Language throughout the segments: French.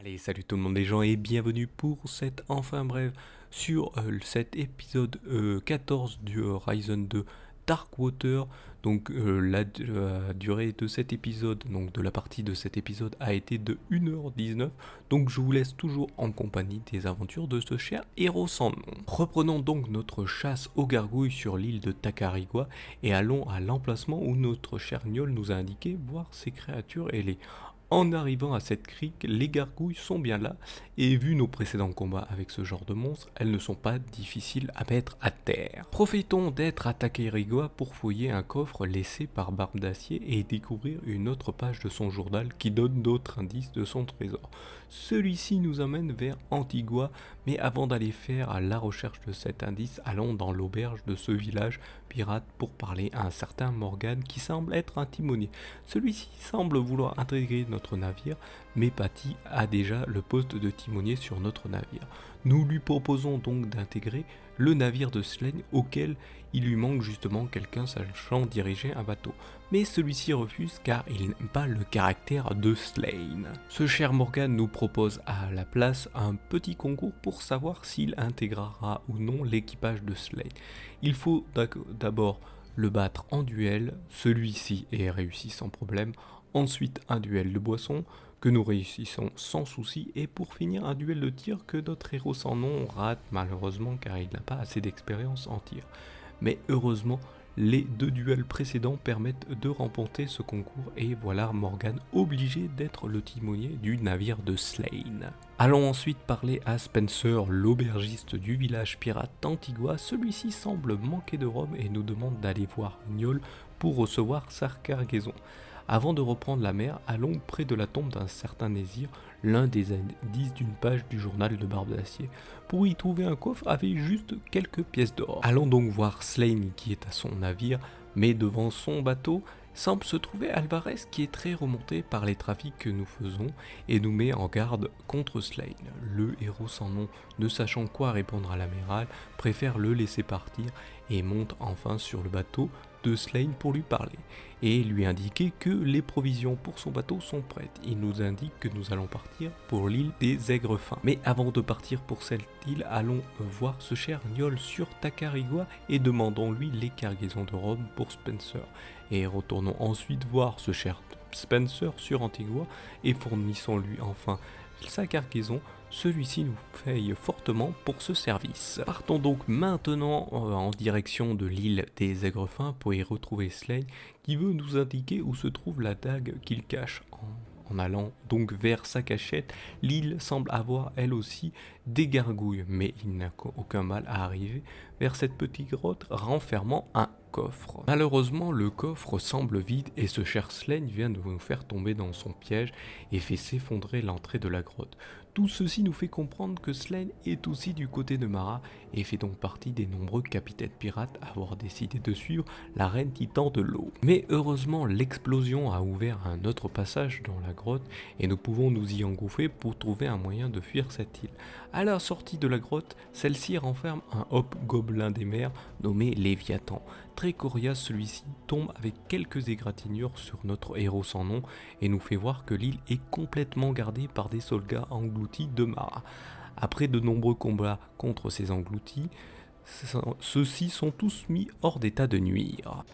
Allez, salut tout le monde les gens et bienvenue pour cette enfin brève sur cet épisode 14 du Horizon 2 Darkwater. Donc la durée de cet épisode, donc de la partie de cet épisode a été de 1h19. Donc je vous laisse toujours en compagnie des aventures de ce cher héros sans nom. Reprenons donc notre chasse aux gargouilles sur l'île de Takarigwa et allons à l'emplacement où notre cher Niol nous a indiqué voir ces créatures ailées. En arrivant à cette crique, les gargouilles sont bien là, et vu nos précédents combats avec ce genre de monstres, elles ne sont pas difficiles à mettre à terre. Profitons d'être à Takarigwa pour fouiller un coffre laissé par Barbe d'Acier et découvrir une autre page de son journal qui donne d'autres indices de son trésor. Celui-ci nous amène vers Antigua, mais avant d'aller faire la recherche de cet indice, allons dans l'auberge de ce village pirate pour parler à un certain Morgan qui semble être un timonier. Celui-ci semble vouloir intégrer notre navire, mais Patty a déjà le poste de timonier sur notre navire. Nous lui proposons donc d'intégrer le navire de Slane auquel il lui manque justement quelqu'un sachant diriger un bateau. Mais celui-ci refuse car il n'aime pas le caractère de Slane. Ce cher Morgan nous propose à la place un petit concours pour savoir s'il intégrera ou non l'équipage de Slane. Il faut d'abord le battre en duel, celui-ci est réussi sans problème. Ensuite un duel de boisson que nous réussissons sans souci et pour finir un duel de tir que notre héros sans nom rate malheureusement car il n'a pas assez d'expérience en tir. Mais heureusement les deux duels précédents permettent de remporter ce concours et voilà Morgan obligé d'être le timonier du navire de Slane. Allons ensuite parler à Spencer, l'aubergiste du village pirate d'Antigua. Celui-ci semble manquer de rhum et nous demande d'aller voir Niol pour recevoir sa cargaison. Avant de reprendre la mer, allons près de la tombe d'un certain Nésir, l'un des indices d'une page du journal de Barbe d'Acier, pour y trouver un coffre avec juste quelques pièces d'or. Allons donc voir Slane qui est à son navire, mais devant son bateau semble se trouver Alvarez qui est très remonté par les trafics que nous faisons et nous met en garde contre Slane. Le héros sans nom, ne sachant quoi répondre à l'amiral, préfère le laisser partir et monte enfin sur le bateau de Slane pour lui parler et lui indiquer que les provisions pour son bateau sont prêtes. Il nous indique que nous allons partir pour l'île des Aigrefins. Mais avant de partir pour cette île, allons voir ce cher Niol sur Takarigwa et demandons-lui les cargaisons de rhum pour Spencer. Et retournons ensuite voir ce cher Spencer sur Antigua et fournissons-lui enfin sa cargaison. Celui-ci nous paye fortement pour ce service. Partons donc maintenant en direction de l'île des Aigrefins pour y retrouver Slane qui veut nous indiquer où se trouve la dague qu'il cache. En allant donc vers sa cachette, l'île semble avoir elle aussi des gargouilles, mais il n'a aucun mal à arriver vers cette petite grotte renfermant un coffre. Malheureusement, le coffre semble vide et ce cher Slane vient de nous faire tomber dans son piège et fait s'effondrer l'entrée de la grotte. Tout ceci nous fait comprendre que Slane est aussi du côté de Mara et fait donc partie des nombreux capitaines pirates à avoir décidé de suivre la reine titan de l'eau. Mais heureusement, l'explosion a ouvert un autre passage dans la grotte et nous pouvons nous y engouffrer pour trouver un moyen de fuir cette île. À la sortie de la grotte, celle-ci renferme un hobgoblin des mers nommé Léviathan. Très coriace, celui-ci tombe avec quelques égratignures sur notre héros sans nom et nous fait voir que l'île est complètement gardée par des soldats engloutis de Mara. Après de nombreux combats contre ces engloutis, ceux-ci sont tous mis hors d'état de nuire.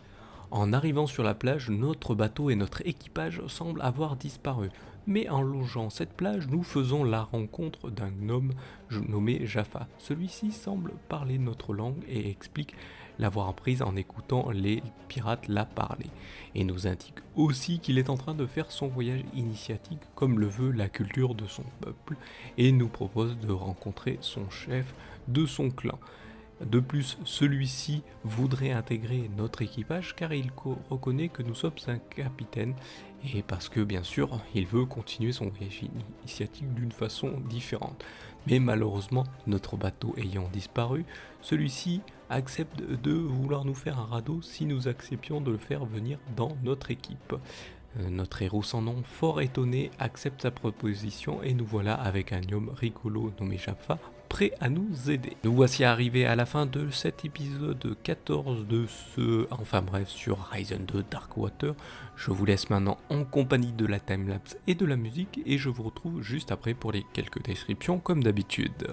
En arrivant sur la plage, notre bateau et notre équipage semblent avoir disparu. Mais en longeant cette plage, nous faisons la rencontre d'un gnome nommé Jaffa. Celui-ci semble parler notre langue et explique l'avoir apprise en écoutant les pirates la parler. Et nous indique aussi qu'il est en train de faire son voyage initiatique comme le veut la culture de son peuple et nous propose de rencontrer son chef de son clan. De plus, celui-ci voudrait intégrer notre équipage car il reconnaît que nous sommes un capitaine et parce que bien sûr il veut continuer son voyage initiatique d'une façon différente. Mais malheureusement, notre bateau ayant disparu, celui-ci accepte de vouloir nous faire un radeau si nous acceptions de le faire venir dans notre équipe. Notre héros sans nom, fort étonné, accepte sa proposition et nous voilà avec un gnome rigolo nommé Jaffa prêts à nous aider. Nous voici arrivés à la fin de cet épisode 14 de sur Ryzen 2 Darkwater. Je vous laisse maintenant en compagnie de la timelapse et de la musique et je vous retrouve juste après pour les quelques descriptions comme d'habitude.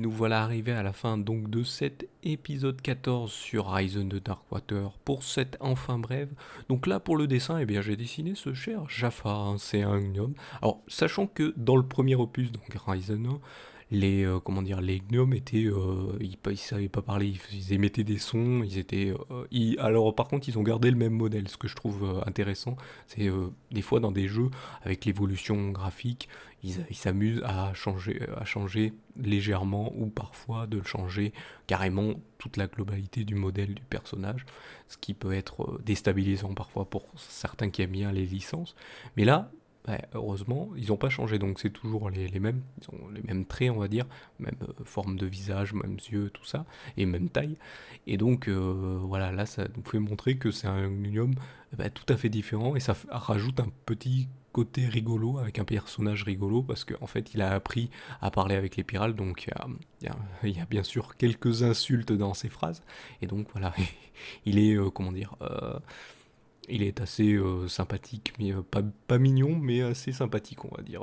Nous voilà arrivés à la fin donc de cet épisode 14 sur Ryzen de Darkwater pour cette enfin brève. Donc là pour le dessin, eh bien j'ai dessiné ce cher Jafar, hein, c'est un gnome. Alors sachant que dans le premier opus, donc Ryzen 1, les gnomes étaient, ils savaient pas parler, ils émettaient des sons, alors par contre ils ont gardé le même modèle, ce que je trouve intéressant, c'est des fois dans des jeux avec l'évolution graphique, ils s'amusent à changer légèrement ou parfois de changer carrément toute la globalité du modèle du personnage, ce qui peut être déstabilisant parfois pour certains qui aiment bien les licences, mais là, ouais, heureusement, ils n'ont pas changé, donc c'est toujours les mêmes, ils ont les mêmes traits, on va dire, même forme de visage, mêmes yeux, tout ça, et même taille. Et donc, voilà, là, ça nous fait montrer que c'est un Unium tout à fait différent, et ça rajoute un petit côté rigolo, avec un personnage rigolo, parce qu'en fait, il a appris à parler avec les pirates, donc il y a bien sûr quelques insultes dans ses phrases, et donc voilà, il est, il est assez sympathique, mais pas mignon, mais assez sympathique, on va dire.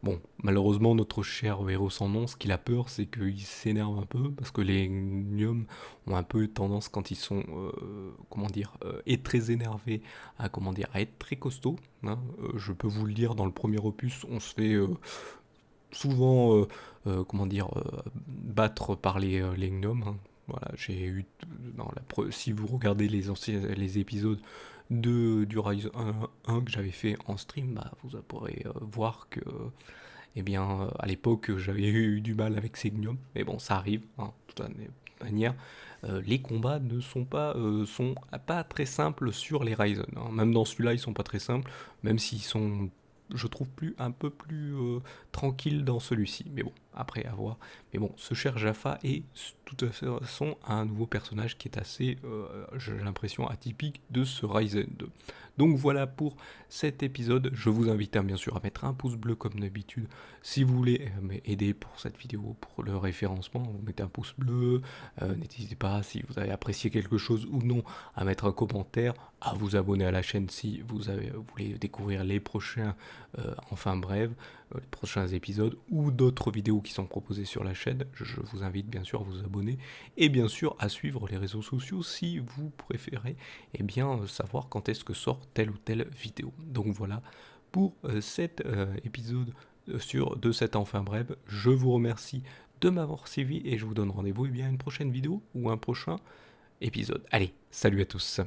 Bon, malheureusement, notre cher héros sans nom, ce qu'il a peur, c'est qu'il s'énerve un peu, parce que les gnomes ont un peu tendance, quand ils sont, et très énervés, à être très costauds, hein. Je peux vous le dire, dans le premier opus, on se fait souvent, battre par les gnomes, hein. Voilà, j'ai eu si vous regardez les anciens les épisodes du Rise 1 que j'avais fait en stream, bah, vous pourrez voir que eh bien, à l'époque, j'avais eu du mal avec Segnium, mais bon, ça arrive, hein, de toute manière. Les combats ne sont pas très simples sur les Ryzen, hein. Même dans celui-là, ils sont pas très simples, même s'ils sont, je trouve, un peu plus tranquilles dans celui-ci. Mais bon, après, à voir. Mais bon, ce cher Jaffa est, de toute façon, un nouveau personnage qui est assez, j'ai l'impression, atypique de ce Ryzen 2. Donc voilà pour cet épisode. Je vous invite bien sûr à mettre un pouce bleu comme d'habitude. Si vous voulez m'aider pour cette vidéo, pour le référencement, vous mettez un pouce bleu. N'hésitez pas, si vous avez apprécié quelque chose ou non, à mettre un commentaire, à vous abonner à la chaîne si vous voulez découvrir les prochains, enfin bref, les prochains épisodes ou d'autres vidéos qui sont proposées sur la chaîne. Je vous invite bien sûr à vous abonner et bien sûr à suivre les réseaux sociaux si vous préférez savoir quand est-ce que sort telle ou telle vidéo. Donc voilà pour cet épisode de cet enfin bref. Je vous remercie de m'avoir suivi et je vous donne rendez-vous à une prochaine vidéo ou un prochain épisode. Allez, salut à tous.